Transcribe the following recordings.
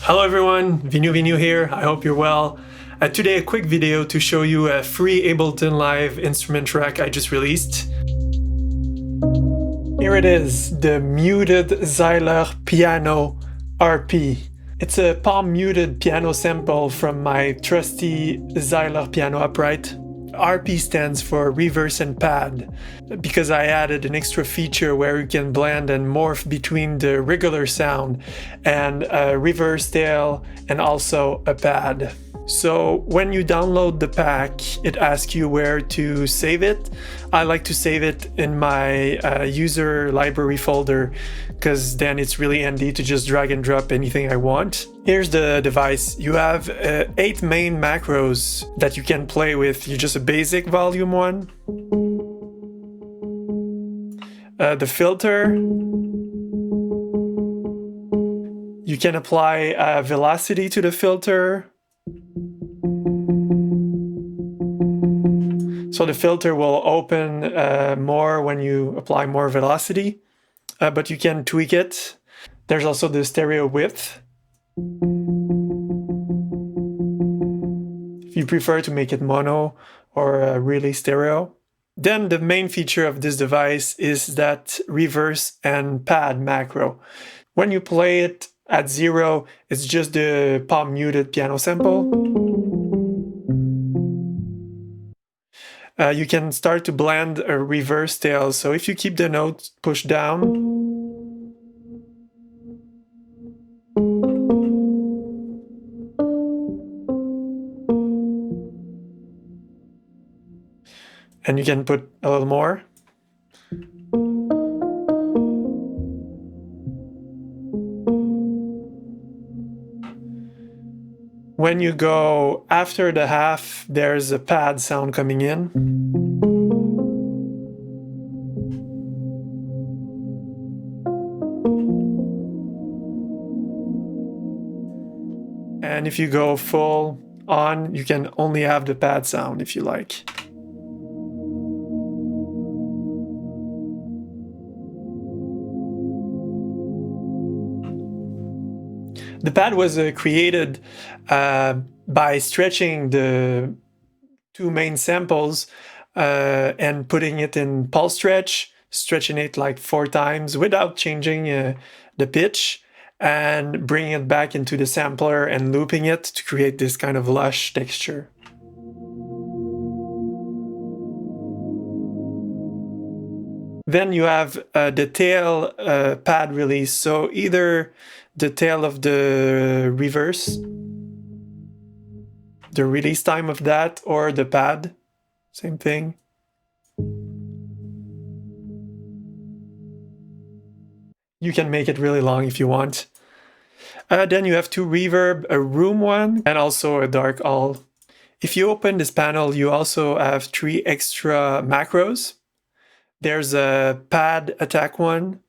Hello everyone, viñu-vinu here, I hope you're well. Today a quick video to show you a free Ableton Live Instrument Rack I just released. Here it is, the Muted Seiler Piano RP. It's a palm muted piano sample from my trusty Seiler piano upright. RP stands for reverse and pad, because I added an extra feature where you can blend and morph between the regular sound and a reverse tail and also a pad. So when you download the pack, it asks you where to save it. I like to save it in my user library folder, because then it's really handy to just drag and drop anything I want. Here's the device. You have 8 main macros that you can play with. You just a basic volume one. The filter. You can apply velocity to the filter. So the filter will open more when you apply more velocity, but you can tweak it. There's also the stereo width. If you prefer to make it mono or really stereo. Then the main feature of this device is that reverse and pad macro. When you play it at 0, it's just the palm muted piano sample. You can start to blend a reverse tail. So if you keep the note pushed down, and you can put a little more. When you go after the half, there's a pad sound coming in. And if you go full on, you can only have the pad sound if you like. The pad was created by stretching the 2 main samples and putting it in pulse stretch, stretching it like 4 times without changing the pitch, and bringing it back into the sampler and looping it to create this kind of lush texture. Then you have the tail pad release, so either the tail of the reverse, the release time of that, or the pad, same thing. You can make it really long if you want. Then you have 2 reverb, a room one, and also a dark all. If you open this panel, you also have 3 extra macros. There's a pad attack one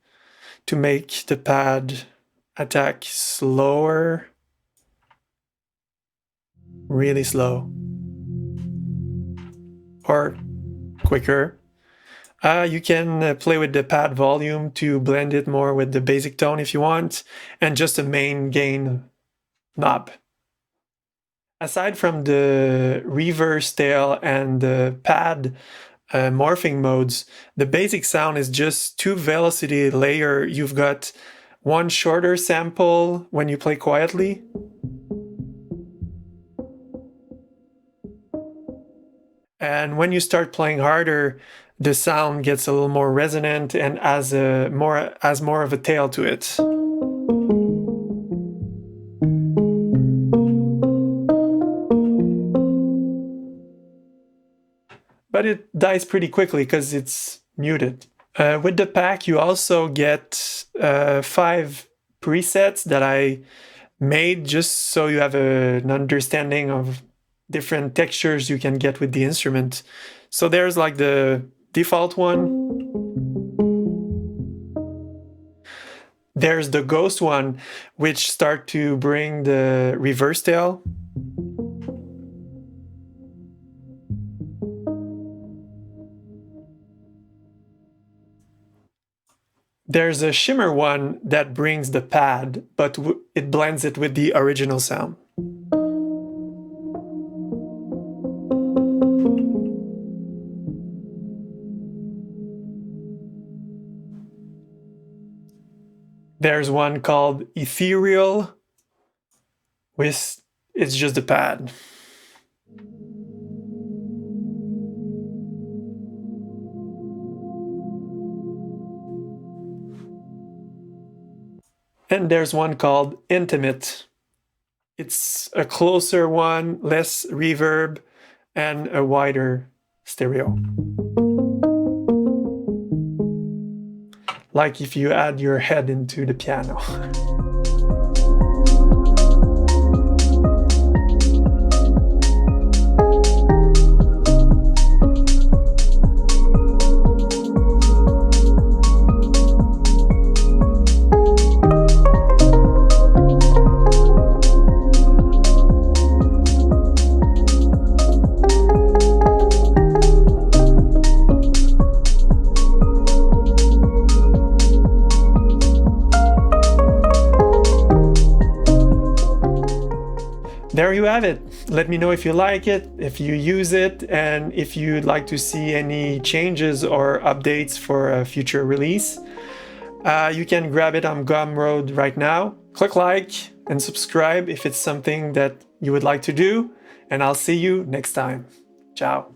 to make the pad attack slower, really slow, or quicker. You can play with the pad volume to blend it more with the basic tone if you want, and just a main gain knob. Aside from the reverse tail and the pad morphing modes, the basic sound is just 2 velocity layer. You've got 1 shorter sample when you play quietly, and when you start playing harder, the sound gets a little more resonant and has more of a tail to it. But it dies pretty quickly because it's muted. With the pack, you also get 5 presets that I made just so you have an understanding of different textures you can get with the instrument. So there's like the default one. There's the ghost one, which start to bring the reverse tail. There's a shimmer one that brings the pad, but it blends it with the original sound. There's one called Ethereal, it's just the pad. And there's one called Intimate. It's a closer one, less reverb, and a wider stereo. Like if you add your head into the piano. There you have it. Let me know if you like it, if you use it, and if you'd like to see any changes or updates for a future release. You can grab it on Gumroad right now. Click like and subscribe if it's something that you would like to do, and I'll see you next time. Ciao.